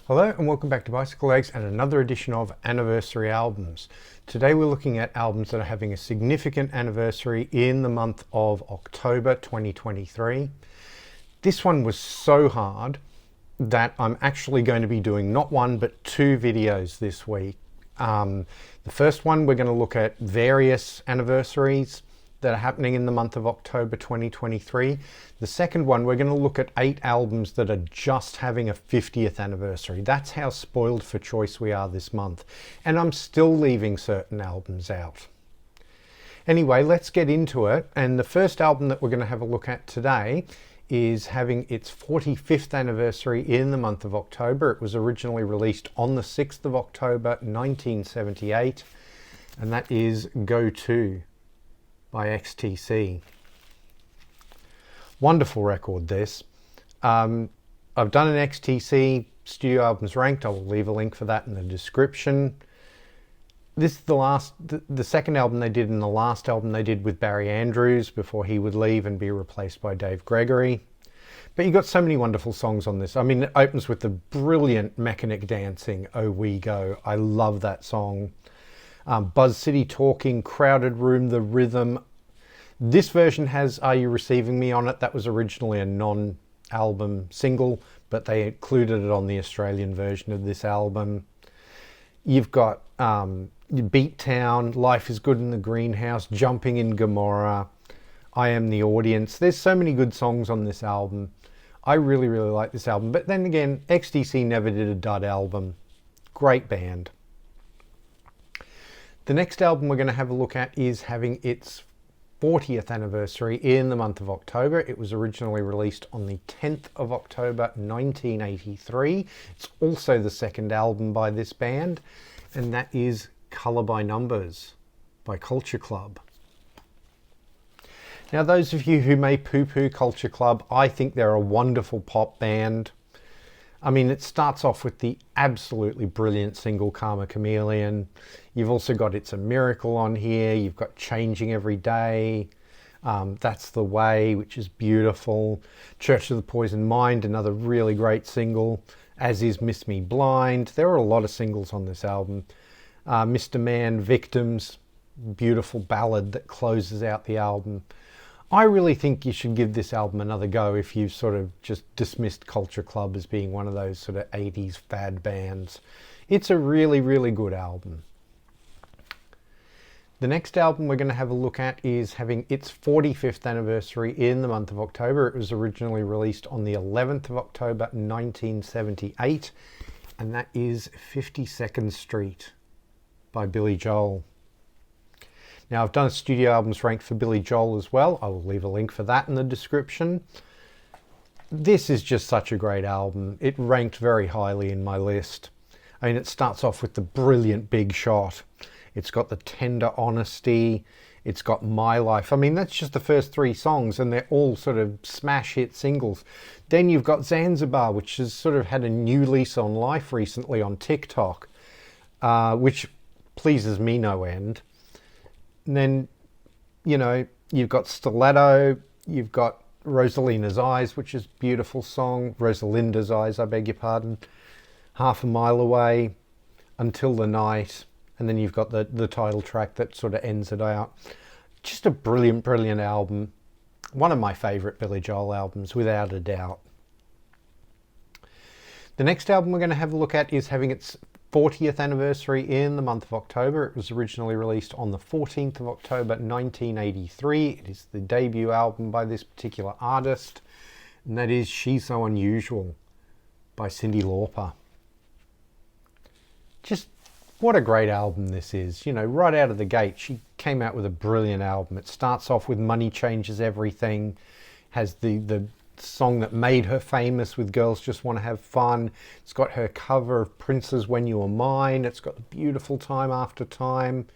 Hello and welcome back to Bicycle Legs and another edition of Anniversary Albums. Today we're looking at albums that are having a significant anniversary in the month of October 2023. This one was so hard that I'm actually going to be doing not one but two videos this week. The first one, we're going to look at various anniversaries that are happening in the month of October 2023. The second one, we're going to look at 8 albums that are just having a 50th anniversary. That's how spoiled for choice we are this month. And I'm still leaving certain albums out. Anyway, let's get into it. And the first album that we're going to have a look at today is having its 45th anniversary in the month of October. It was originally released on the 6th of October 1978, and that is Go To by XTC. Wonderful record, this. I've done an XTC studio albums ranked. I will leave a link for that in the description. This is the second album they did, and the last album they did with Barry Andrews before he would leave and be replaced by Dave Gregory. But you got so many wonderful songs on this. I mean, it opens with the brilliant Mechanic Dancing, Oh We Go. I love that song. Buzz City Talking, Crowded Room, The Rhythm. This version has Are You Receiving Me on it. That was originally a non-album single, but they included it on the Australian version of this album. You've got Beat Town, Life is Good in the Greenhouse, Jumping in Gomorrah, I Am the Audience. There's so many good songs on this album. I really, really like this album. But then again, XTC never did a dud album. Great band. The next album we're going to have a look at is having its 40th anniversary in the month of October. It was originally released on the 10th of October 1983. It's also the second album by this band, and that is Colour by Numbers by Culture Club. Now, those of you who may poo-poo Culture Club, I think they're a wonderful pop band. I mean, it starts off with the absolutely brilliant single Karma Chameleon. You've also got It's a Miracle on here. You've got Changing Every Day. That's the Way, which is beautiful. Church of the Poisoned Mind, another really great single, as is Miss Me Blind. There are a lot of singles on this album. Mr. Man, Victims, beautiful ballad that closes out the album. I really think you should give this album another go if you've sort of just dismissed Culture Club as being one of those sort of 80s fad bands. It's a really, really good album. The next album we're going to have a look at is having its 45th anniversary in the month of October. It was originally released on the 11th of October 1978, and that is 52nd Street by Billy Joel. Now, I've done a studio albums ranked for Billy Joel as well. I will leave a link for that in the description. This is just such a great album. It ranked very highly in my list. I mean, it starts off with the brilliant Big Shot. It's got the Tender Honesty. It's got My Life. I mean, that's just the first 3 songs, and they're all sort of smash hit singles. Then you've got Zanzibar, which has sort of had a new lease on life recently on TikTok, which pleases me no end. And then, you know, you've got Stiletto, you've got Rosalina's Eyes, which is a beautiful song. Rosalinda's Eyes, I beg your pardon. Half a Mile Away, Until the Night, and then you've got the title track that sort of ends it out. Just a brilliant, brilliant album. One of my favourite Billy Joel albums, without a doubt. The next album we're going to have a look at is having its 40th anniversary in the month of October. It was originally released on the 14th of October 1983. It is the debut album by this particular artist, and that is She's So Unusual by Cyndi Lauper. Just what a great album this is. You know, right out of the gate, she came out with a brilliant album. It starts off with Money Changes Everything, has the song that made her famous with Girls Just Want to Have Fun. It's got her cover of Prince's When You Were Mine. It's got the beautiful Time After Time.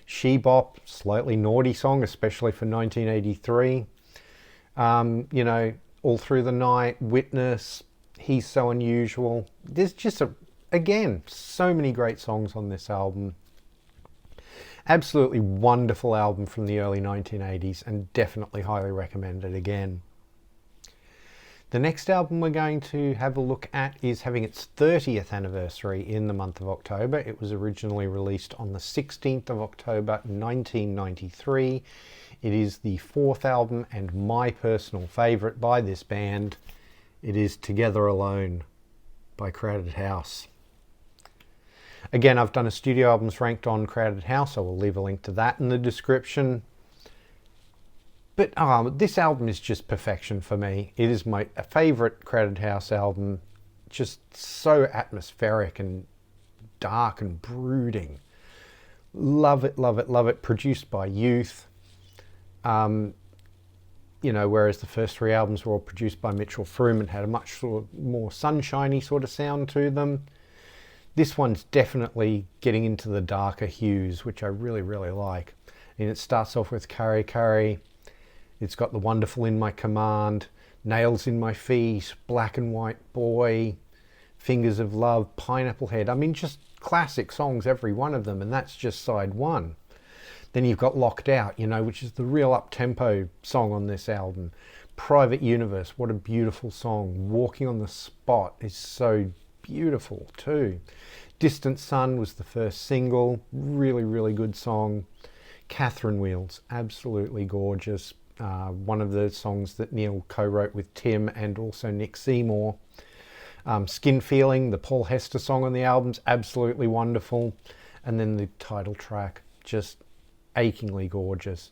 She Bop, slightly naughty song, especially for 1983. You know, All Through the Night, Witness, He's So Unusual. There's just, again, so many great songs on this album. Absolutely wonderful album from the early 1980s, and definitely highly recommended again. The The next album we're going to have a look at is having its 30th anniversary in the month of October. It was originally released on the 16th of October 1993. It is the fourth album and my personal favourite by this band. It is Together Alone by Crowded House. Again, I've done a studio albums ranked on Crowded House. I will leave a link to that in the description. But this album is just perfection for me. It is my favourite Crowded House album. Just so atmospheric and dark and brooding. Love it, love it, love it. Produced by youth. You know, whereas the first three albums were all produced by Mitchell Froom and had a much sort of more sunshiny sort of sound to them. This one's definitely getting into the darker hues, which I really, really like. And it starts off with Curry Curry. It's got The Wonderful in My Command, Nails in My Feet, Black and White Boy, Fingers of Love, Pineapple Head. I mean, just classic songs, every one of them, and that's just side one. Then you've got Locked Out, you know, which is the real up-tempo song on this album. Private Universe, what a beautiful song. Walking on the Spot is so beautiful too. Distant Sun was the first single, really, really good song. Catherine Wheels, absolutely gorgeous. One of the songs that Neil co-wrote with Tim and also Nick Seymour. Skin Feeling, the Paul Hester song on the album's absolutely wonderful. And then the title track, just achingly gorgeous.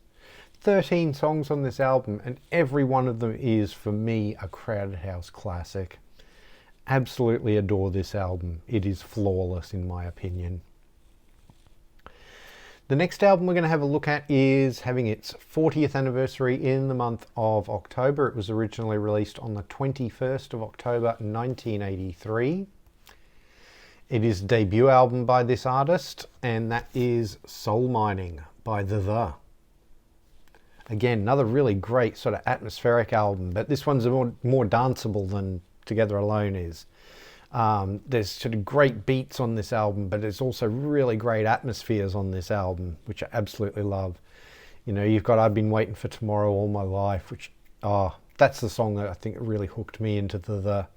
13 songs on this album, and every one of them is, for me, a Crowded House classic. Absolutely adore this album. It is flawless in my opinion. The next album we're going to have a look at is having its 40th anniversary in the month of October. It was originally released on the 21st of October 1983. It is a debut album by this artist, and that is Soul Mining by The. Again, another really great sort of atmospheric album, but this one's more danceable than Together Alone is. There's sort of great beats on this album, but there's also really great atmospheres on this album, which I absolutely love. You know, you've got I've Been Waiting for Tomorrow All My Life, which, that's the song that I think really hooked me into the.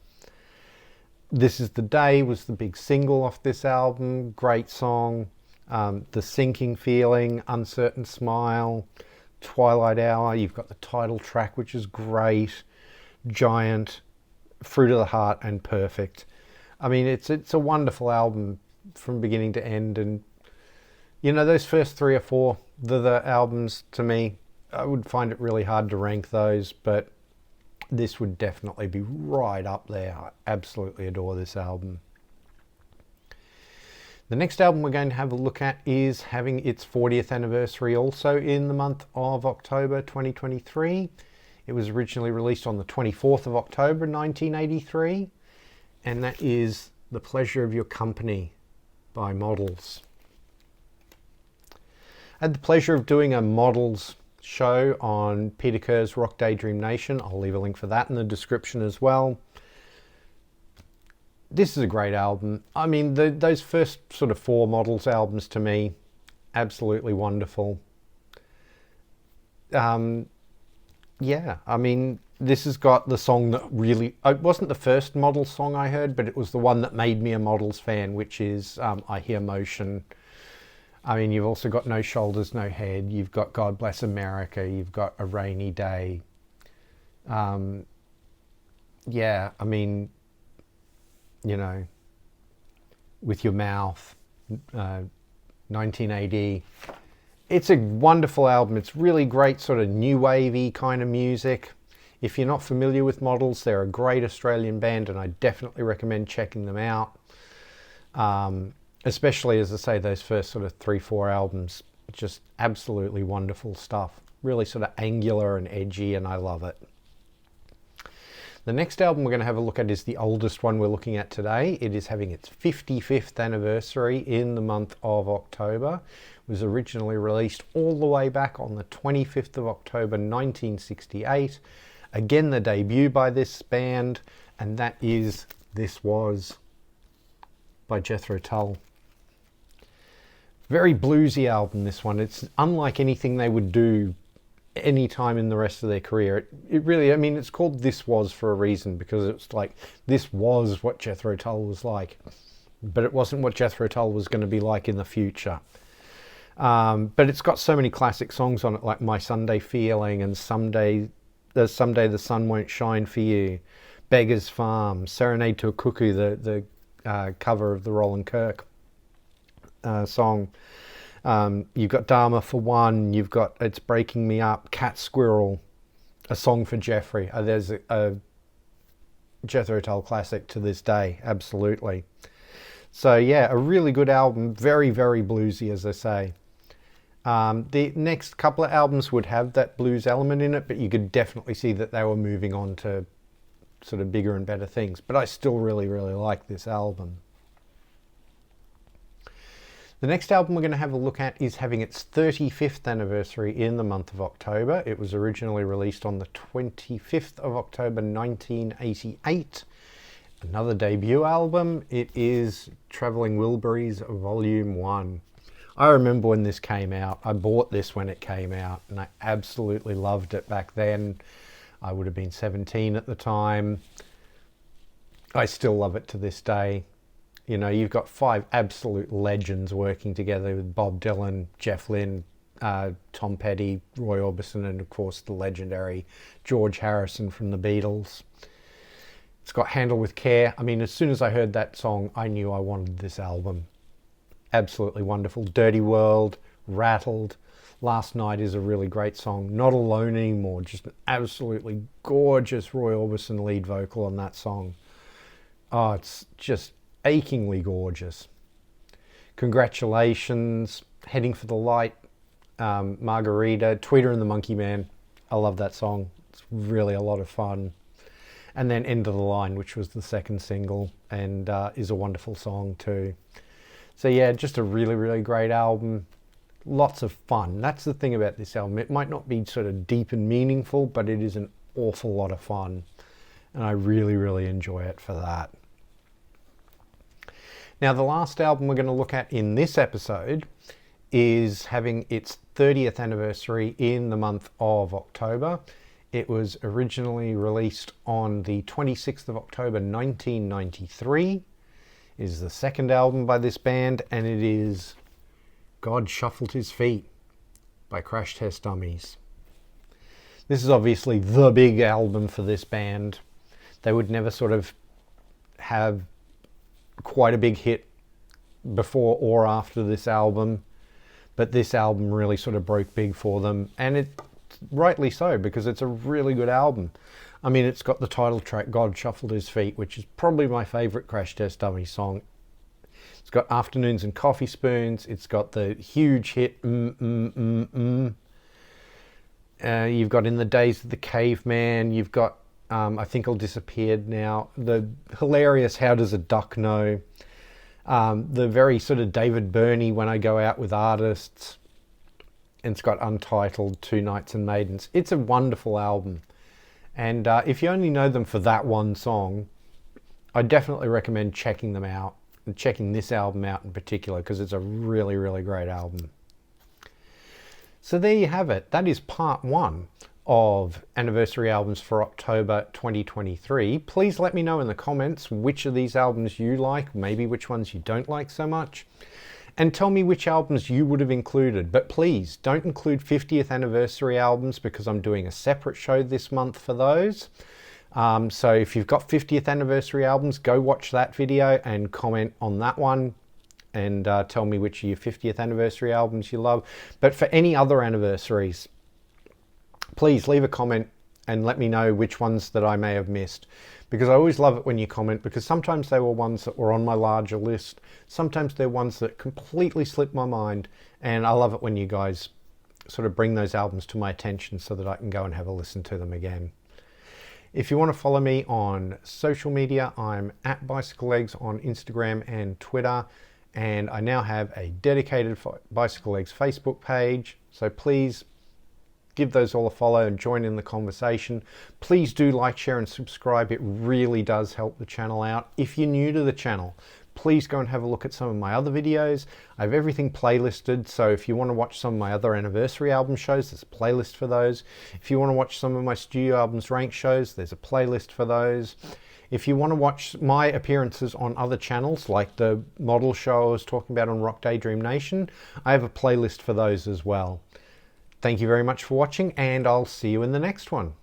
This Is the Day was the big single off this album, great song. The Sinking Feeling, Uncertain Smile, Twilight Hour, you've got the title track, which is great, Giant, Fruit of the Heart, and Perfect. I mean, it's a wonderful album from beginning to end, and you know, those first three or four the albums, to me, I would find it really hard to rank those, but this would definitely be right up there. I absolutely adore this album. The next album we're going to have a look at is having its 40th anniversary also in the month of October 2023. It was originally released on the 24th of October 1983. And that is The Pleasure of Your Company by Models. I had the pleasure of doing a Models show on Peter Kerr's Rock Daydream Nation. I'll leave a link for that in the description as well. This is a great album. I mean, those first sort of four Models albums to me, absolutely wonderful. Yeah, I mean, this has got the song that really, it wasn't the first Models song I heard, but it was the one that made me a Models fan, which is I Hear Motion. I mean, you've also got No Shoulders, No Head. You've got God Bless America. You've got A Rainy Day. Yeah, I mean, you know, With Your Mouth, 1980. It's a wonderful album. It's really great sort of new wavy kind of music. If you're not familiar with Models, they're a great Australian band, and I definitely recommend checking them out. Especially, as I say, those first sort of 3-4 albums, just absolutely wonderful stuff. Really sort of angular and edgy, and I love it. The next album we're going to have a look at is the oldest one we're looking at today. It is having its 55th anniversary in the month of October. It was originally released all the way back on the 25th of October 1968. Again, the debut by this band, and that is This Was by Jethro Tull. Very bluesy album, this one. It's unlike anything they would do any time in the rest of their career. It really, I mean, it's called This Was for a reason, because it's like, this was what Jethro Tull was like, but it wasn't what Jethro Tull was going to be like in the future. But it's got so many classic songs on it, like My Sunday Feeling and Someday the Sun Won't Shine for You, Beggar's Farm, Serenade to a Cuckoo, the cover of the Roland Kirk song. You've got Dharma for One, you've got It's Breaking Me Up, Cat Squirrel, A Song for Jeffrey. There's a Jethro Tull classic to this day, absolutely. So yeah, a really good album, very, very bluesy, as I say. The next couple of albums would have that blues element in it, but you could definitely see that they were moving on to sort of bigger and better things. But I still really, really like this album. The next album we're going to have a look at is having its 35th anniversary in the month of October. It was originally released on the 25th of October 1988. Another debut album. It is Travelling Wilburys Volume 1. I remember when this came out. I bought this when it came out and I absolutely loved it back then. I would have been 17 at the time. I still love it to this day. You know, you've got 5 absolute legends working together with Bob Dylan, Jeff Lynne, Tom Petty, Roy Orbison, and of course the legendary George Harrison from the Beatles. It's got Handle with Care. I mean, as soon as I heard that song, I knew I wanted this album. Absolutely wonderful. Dirty World, Rattled, Last Night is a really great song. Not Alone Anymore, just an absolutely gorgeous Roy Orbison lead vocal on that song. Oh, it's just achingly gorgeous. Congratulations, Heading for the Light, Margarita, Tweeter and the Monkey Man. I love that song. It's really a lot of fun. And then End of the Line, which was the second single and is a wonderful song too. So yeah, just a really, really great album. Lots of fun. That's the thing about this album. It might not be sort of deep and meaningful, but it is an awful lot of fun. And I really, really enjoy it for that. Now, the last album we're going to look at in this episode is having its 30th anniversary in the month of October. It was originally released on the 26th of October 1993. It is the second album by this band, and it is God Shuffled His Feet by Crash Test Dummies. This is obviously the big album for this band. They would never sort of have quite a big hit before or after this album, but this album really sort of broke big for them, and it rightly so, because it's a really good album. I mean, it's got the title track God Shuffled His Feet, which is probably my favorite Crash Test Dummies song. It's got Afternoons and Coffee Spoons. It's got the huge hit You've got In the Days of the Caveman. You've got I Think I'll Disappeared Now. The hilarious How Does a Duck Know? The very sort of David Byrne When I Go Out with Artists. And it's got Untitled, Two Knights and Maidens. It's a wonderful album. And if you only know them for that one song, I definitely recommend checking them out. And checking this album out in particular, because it's a really, really great album. So there you have it. That is part 1 of anniversary albums for October 2023. Please let me know in the comments which of these albums you like, maybe which ones you don't like so much, and tell me which albums you would have included. But please don't include 50th anniversary albums, because I'm doing a separate show this month for those. So if you've got 50th anniversary albums, go watch that video and comment on that one, and tell me which of your 50th anniversary albums you love. But for any other anniversaries, please leave a comment and let me know which ones that I may have missed, because I always love it when you comment, because sometimes they were ones that were on my larger list, sometimes they're ones that completely slipped my mind, and I love it when you guys sort of bring those albums to my attention so that I can go and have a listen to them again. If you want to follow me on social media, I'm at bicyclelegs on Instagram and Twitter, and I now have a dedicated Bicyclelegs Facebook page, so please give those all a follow and join in the conversation. Please do like, share and subscribe. It really does help the channel out. If you're new to the channel, please go and have a look at some of my other videos. I have everything playlisted, so if you want to watch some of my other anniversary album shows, there's a playlist for those. If you want to watch some of my studio albums rank shows, there's a playlist for those. If you want to watch my appearances on other channels, like the model show I was talking about on Rock Daydream Nation, I have a playlist for those as well. Thank you very much for watching, and I'll see you in the next one.